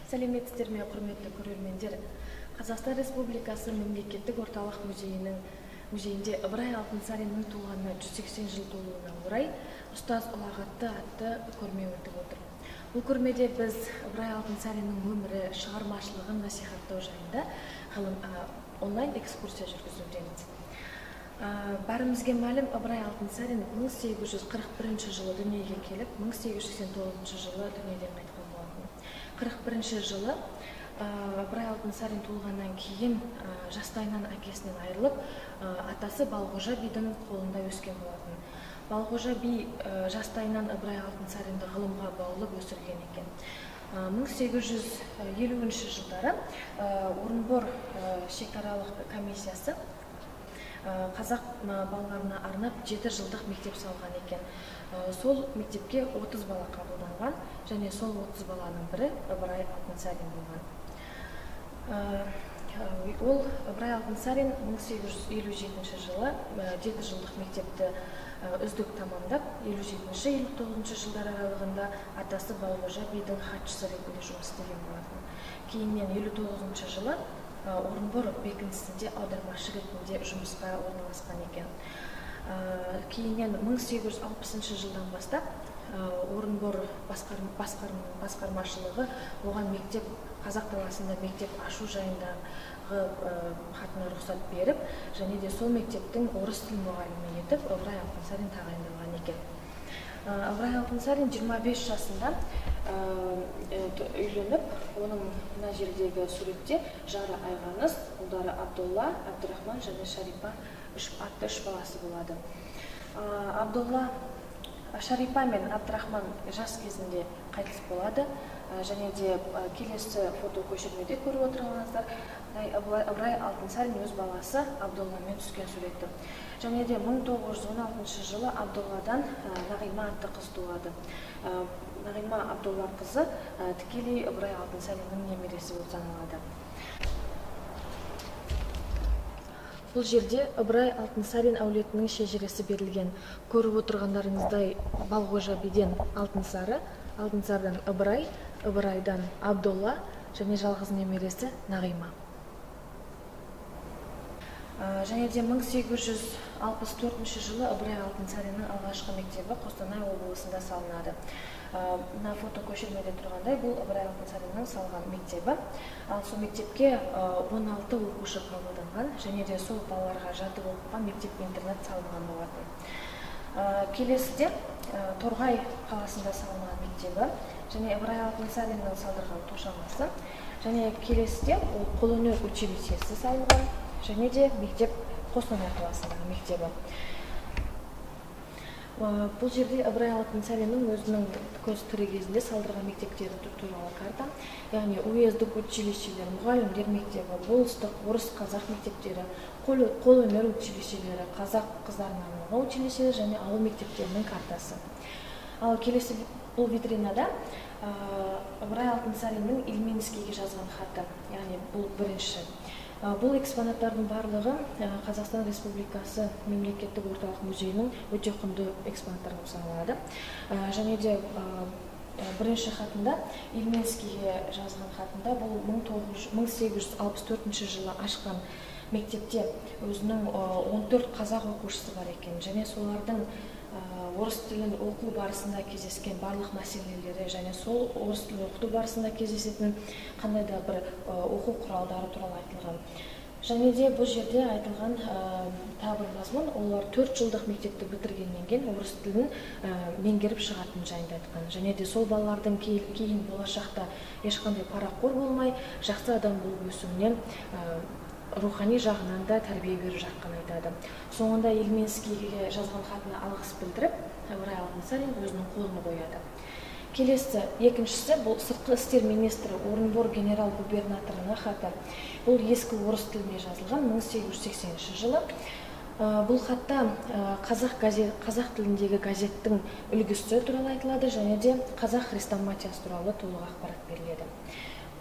Сәлеметсіздер ме, құрметті көрермендер. Қазақстан Республикасы мемлекеттік орталық музейінде Ыбырай Алтынсариннің туғанына 180 жыл толуына орай ұстаз ұлағатты атты көрме өтіп отыр. Бұл көрмеде біз Ыбырай Алтынсариннің өмірі, шығармашылығын насихаттау жайында онлайн экскурсия жүргізудеміз. Бәрімізге мәлім, Ыбырай Алтынсарин 1841 жылы дүниеге келіп, 1889 жылы дүниеден қайтқан болатын. 41 жылы Ыбырай Алтынсарин туылғаннан кейін жастайынан әкесінен айырылып, атасы Балғожа бидің қолында өскен болатын. Балғожа би жастайынан Ыбырай Алтынсаринді ғылымға баулып өсірген екен. 1850 жылдары Орынбор шекаралық комиссиясы қазақ балаларына арнап 7 жылдық мектеп салған екен. Сол мектепке 30 бала қабылданған, және сол 30 баланың бірі Ыбырай Алтынсарин болған. Ол Ыбырай Алтынсарин 1857 жылы 7 жылдық мектепті үздік тамамдап, 57-59 жылдар аралығында атасы Балғожа бидің хатшысы ретінде жұмыс істеген болатын. Кейіннен 59 жылы Орынбор бекінісінде аудармашы ретінде жұмысқа орналасқан екен. Кейіннен 1860 жылдан бастап Орынбор басқармашылығы оған мектеп, қазақ даласында мектеп ашу жайындағы хатына рұқсат беріп, және де сол мектептің орыс тіл мұғалімі етіп Ыбырай Алтынсарин тағайындалған екен. Ыбырай Алтынсарин 25 жасында үйленіп, оның мына жердегі суретте жары Айғаныс, ұлдары Абдолла, Абдырахман және Шарипа атты 3 баласы болады. Абдолла, Шарипа мен Абдырахман жас кезінде қайтыс болады, және де келесі фото көшірмеде көріп отырғаныңыздар, Ыбырай Алтынсарин өз баласы Абдолламен түскен суреті. Және де 1916 жылы Абдолладан Нағима атты қыз туады. Нағима Абдолла қызы тікелей Ыбырай Алтынсариннің немересі болып саналады. Бұл жерде Ыбырай Алтынсарин әулетінің шежіресі берілген. Көріп отырғандарыңыздай Балғожа биден Алтынсары, Алтынсардан Ыбырай, Ыбырайдан Абдолла және жалғыз немересі Нағима. Және де 1864 жылы Ыбырай Алтынсариннің алғашқы мектебі Қостанай облысында салынады. Мына фото көшірмеде тұрғандай, бұл Ыбырай Алтынсариннің салған мектебі. Ал сол мектепке 16 оқушы қабылданған, және де сол балаларға жатып оқыған мектеп-интернат салынған болатын. Келесіде Торғай қаласында салынған мектебі, және Ыбырай Алтынсариннің салдырған тошамасы, және келесіде қолөнер училищесі салынған, және де мектеп Қостанай қаласындағы мектебі. Бұл жерде Ыбырай Алтынсариннің өзінің көз тірі кезінде салдырған мектептері туралы карта, яғни уездік училищелер, мұғалімдер мектебі, болыстық, орыс қазақ мектептері, қолөнер училищелері, қазақ қыздарына арналған училищелер және ауыл мектептерінің картасы. Ал келесі бұл витринада Ыбырай Алтынсариннің Ильменскийге жазған хаты, яғни бұл бірінші. Бұл экспонаттардың барлығы Қазақстан Республикасы мемлекеттік орталық музейінің өте құнды экспонаттарын саналады. Және де бірінші хатында, Ильменскийге жазған хатында, бұл 1864 жылы ашқан мектепте өзінің 14 қазақ оқушысы бар екен, және солардың орыс тілін оқу барысында кездескен барлық мәселелері, және сол орыс тілін оқыту барысында кездесетін қандай да бір оқу құралдары туралы айтылған. Және де бұл жерде айтылған тағы бір мазмұн, олар 4 жылдық мектепті бітіргеннен кейін орыс тілін меңгеріп шығатын жайында айтқан. Және де сол балалардың кейін болашақта ешқандай парақор болмай, жақсы адам болып өсуінен рухани жағынан да тәрбие беру жаққан айтады. Соңында Ильменскийге жазған хатына алғыс білдіріп, Ыбырай Алтынсарин өзінің қолын қояды. Келесі, екіншісі, бұл сыртқы істер министрі Орынбор генерал-губернаторына хаты. Бұл ескі орыс тіліне жазылған 1880 жылы. Бұл хатта қазақ тіліндегі газеттің үлгісі туралы айтылады, және де қазақ хрестоматиясы туралы толық ақпарат беріледі.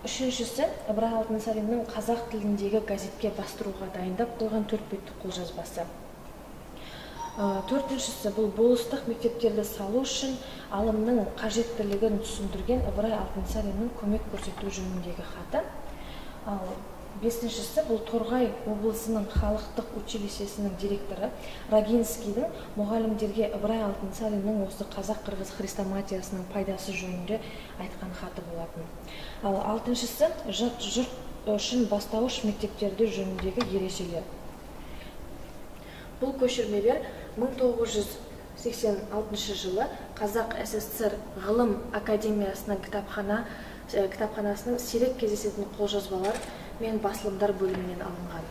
Үшіншісі, Ыбырай Алтынсариннің қазақ тіліндегі газетке бастыруға дайындап қойған 4 беттік қолжазбасы. Төртіншісі бұл болыстық мектептерді салу үшін алымның қажеттілігін түсіндірген Ыбырай Алтынсариннің көмек көрсету жөніндегі хаты. Ал бесіншісі бұл Торғай облысының халықтық училищесінің директоры Рагинскийдің мұғалімдерге Ыбырай Алтынсариннің осы қазақ-қырғыз хрестоматиясының пайдасы жөнінде айтқан хаты болатын. Ал алтыншысы жат жұрт үшін бастауыш мектептерді жөніндегі ережелер. Бұл көшірмелер 1986 жылы Қазақ СССР ғылым академиясының кітапханасының сирек кездесетін қолжазбалар мен басылымдар бөлімінен алынған.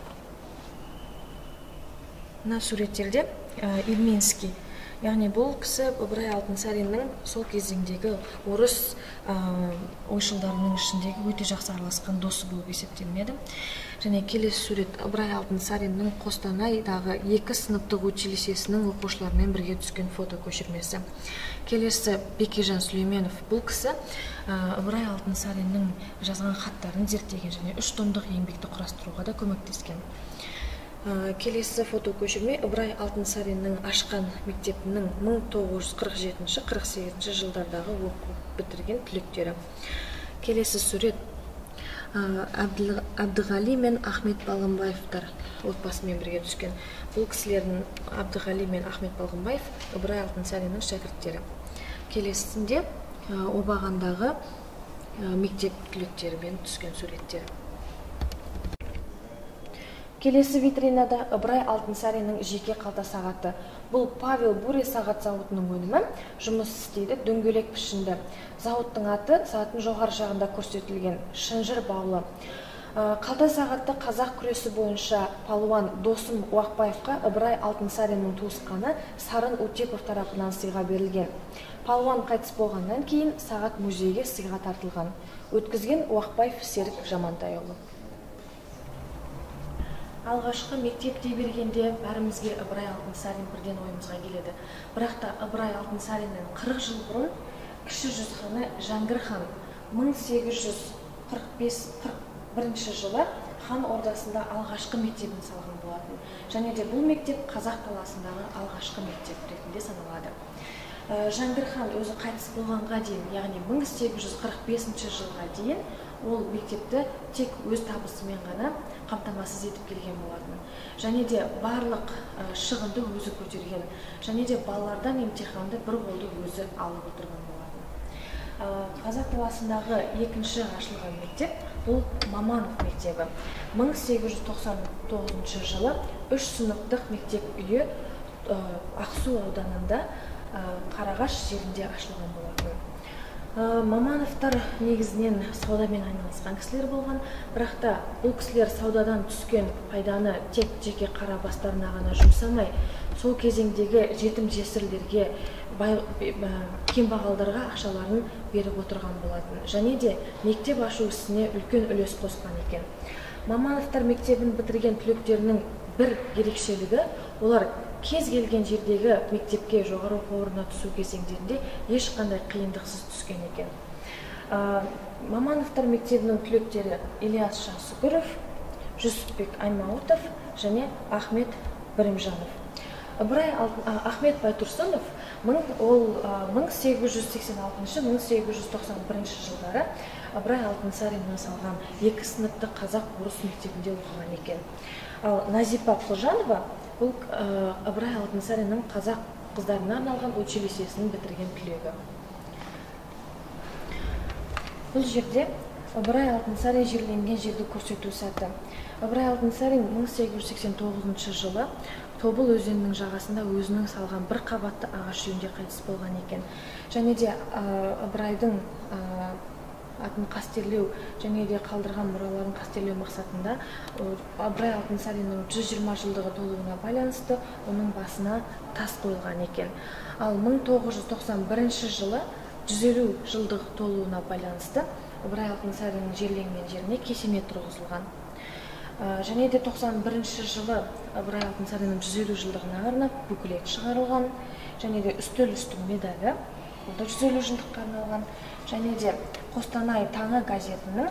Мына суреттерде Ильминский, яғни бұл кісі Ыбырай Алтынсариннің сол кезеңдегі орыс ойшылдарының ішіндегі өте жақсы араласқан досы болып есептелінеді. Және келесі сурет Ыбырай Алтынсариннің Қостанайдағы 2 сыныптық училищесінің оқушыларымен бірге түскен фото көшірмесі. Келесі Бекежан Сүлейменов, бұл кісі Ыбырай Алтынсариннің жазған хаттарын зерттеген және 3 томдық еңбекті құрастыруға да көмектескен. Келесі фото көшірме Ыбырай Алтынсариннің ашқан мектебінің 1947-48 жылдардағы оқу бітірген түлектері. Келесі сурет Әбдіғали мен Ахмет Балғынбаевтар отбасымен бірге түскен. Бұл кісілердің Әбдіғали мен Ахмет Балғынбаев Ыбырай Алтынсариннің шәкірттері. Келесінде Обағандағы мектеп түлектерімен түскен суреттер. Келесі витринада Ыбырай Алтынсариннің жеке қалта сағаты. Бұл Павел Бури сағат зауытының өнімі, жұмыс істейді, дөңгелек пішінді. Зауыттың аты сағаттың жоғары жағында көрсетілген Шынжыр баулы. Қалта сағатты қазақ күресі бойынша палуан Досым Уақбаевқа Ыбырай Алтынсариннің туысқаны Сарын Утепов тарапынан сыйға берілген. Палуан қайтыс болғаннан кейін сағат музейге сыйға тартылған. Өткізген Уақбаев Серік Жамантайұлы. Алғашқы мектеп дей бергенде бәрімізге Ыбырай Алтынсарин бірден ойымызға келеді. Бірақ та Ыбырай Алтынсариннен 40 жыл бұрын кіші жүз ханы Жәңгір хан 1841 жылы хан ордасында алғашқы мектебін салған болатын. Және де бұл мектеп қазақ даласындағы алғашқы мектеп ретінде саналады. Жәңгір хан өзі қайтыс болғанға дейін, яғни 1845 жылға дейін ол мектепті тек өз табысымен ғана қамтамасыз етіп келген болатын. Және де барлық шығынды өзі көтерген. Және де балалардан емтиханды бір қолды өзі алып отырған болатын. Қазақ даласындағы екінші ашылған мектеп бұл Маманов мектебі. 1899 жылы 3 сыныптық мектеп үйі Ақсу ауданында Қарағаш жерінде ашылған болатын. Мамановтар негізінен саудамен айналысқан кісілер болған, бірақ та бұл кісілер саудадан түскен пайданы тек жеке қара бастарына ғана жұмсамай, сол кезеңдегі жетім жесірлерге, кембағалдарға ақшаларын беріп отырған болатын. Және де мектеп ашу ісіне үлкен үлес қосқан екен. Мамановтар мектебін бітірген түлектерінің бір ерекшелігі, олар кез келген жердегі мектепке жоғары оқу орнына түсу кезеңдерінде ешқандай қиындықсыз түскен екен. Мамановтар мектебінің түлектері Ильяс Шансүгіров, Жүсіпбек Аймауытов және Ахмет Бірімжанов. Ахмет Байтұрсынов 1886-1891 жылдары Ыбырай Алтынсариннің салған 2 сыныптық қазақ-орыс мектебінде оқыған екен. Ал Назипа Құлжанова бұл Ыбырай Алтынсариннің қазақ қыздарына арналған училищесін бітірген түлегі. Бұл жерде Ыбырай Алтынсарин жерленген жерді көрсету сәті. Ыбырай Алтынсарин 1889 жылы Тобыл өзенінің жағасында өзінің салған бір қабатты ағаш үйінде қайтыс болған екен. Және де Ыбырайдың атын қастерлеу және де қалдырған мұраларын қастерлеу мақсатында Ыбырай Алтынсариннің 120 жылдығы толуына байланысты оның басына тас қойылған екен. Ал 1991 жылы 150 жылдық толуына байланысты Ыбырай Алтынсариннің жерленген жеріне кесене тұрғызылған. Және де 91 жылы Ыбырай Алтынсариннің 150 жылдығына арнап бүкілек шығарылған. Және де үстел үстін медалі, бұл да 150 жылдыққа арналған. Және де Қостанай таңы газетінің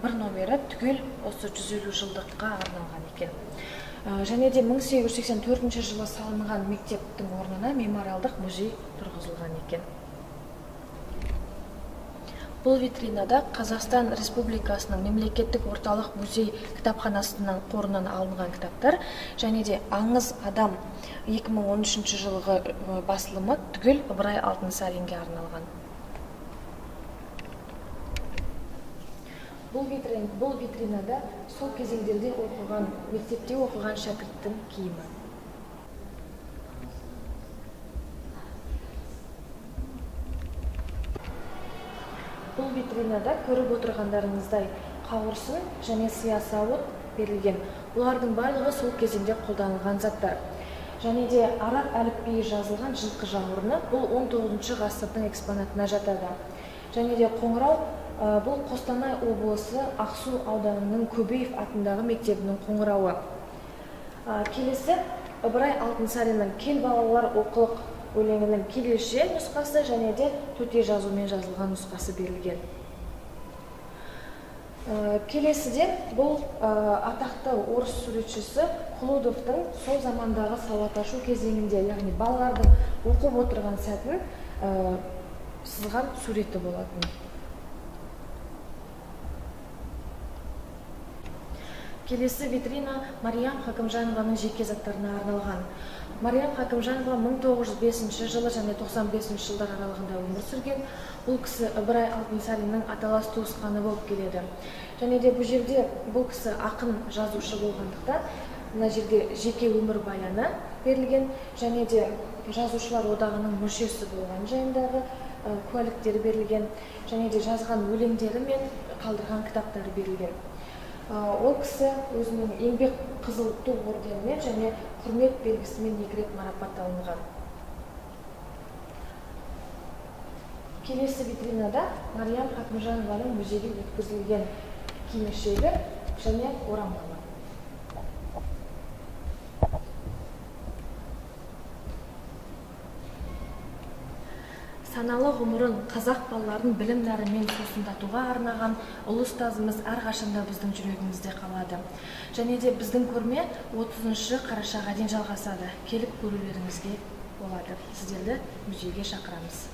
бір номері түгел осы 150 жылдыққа арналған екен. Және де 1884 жылы салынған мектептің орнына мемориалдық музей тұрғызылған екен. Бұл витринада Қазақстан Республикасының мемлекеттік орталық музей кітапханасының қорынан алынған кітаптар және де «Аңыз адам» 2013 жылғы басылымы түгел Ыбырай Алтынсаринге арналған. Бұл витринада сол кезеңдерде оқыған, мектепте оқыған шәкірттің киімі. Бұл витринада көріп отырғандарыңыздай қауырсын және сиясауыт берілген. Бұлардың барлығы сол кезеңде қолданылған заттар. Және де араб әліпбиі жазылған жылқы жауырыны бұл 19 ғасырдың экспонатына жатады. Және де қоңырау бұл Қостанай облысы Ақсу ауданының Көбеев атындағы мектебінің қоңырауы. Келесі Ыбырай Алтынсариннің «Кел балалар оқылық» өлеңінің келесі нұсқасы және де төте жазумен жазылған нұсқасы берілген. Келесіде бұл атақты орыс суретшісі Құлудовтың сол замандағы сауат ашу кезеңінде, яғни балалардың оқып отырған сәтін сызған суреті болатын. Келесі витрина Мариям Хакімжанованың жеке заттарына арналған. Мариям Хакімжанова 1905 жылы және 95 жылдар аралығында өмір сүрген. Бұл кісі Ыбырай Алтынсариннің аталас туысқаны болып келеді. Және де бұл жерде бұл кісі ақын жазушы болғандықтан, мына жерде жеке өмір баяны берілген, және де жазушылар одағының мүшесі болған жайындағы куәліктері берілген, және де жазған өлеңдері мен қалдырған кітаптары берілген. Ол кісі өзінің еңбек қызыл ту орденімен және құрмет белгісімен 2 рет марапатталынған. Келесі витринада Мариям Хакімжанованың музейге өткізілген кимешегі және орамалы. Саналы ғұмырын қазақ балаларын білім нәрімен сусындатуға арнаған ұлы ұстазымыз әрқашанда біздің жүрегімізде қалады. Және де біздің көрме 30 қарашаға дейін жалғасады. Келіп көрулеріңізге болады. Сіздерді музейге шақырамыз.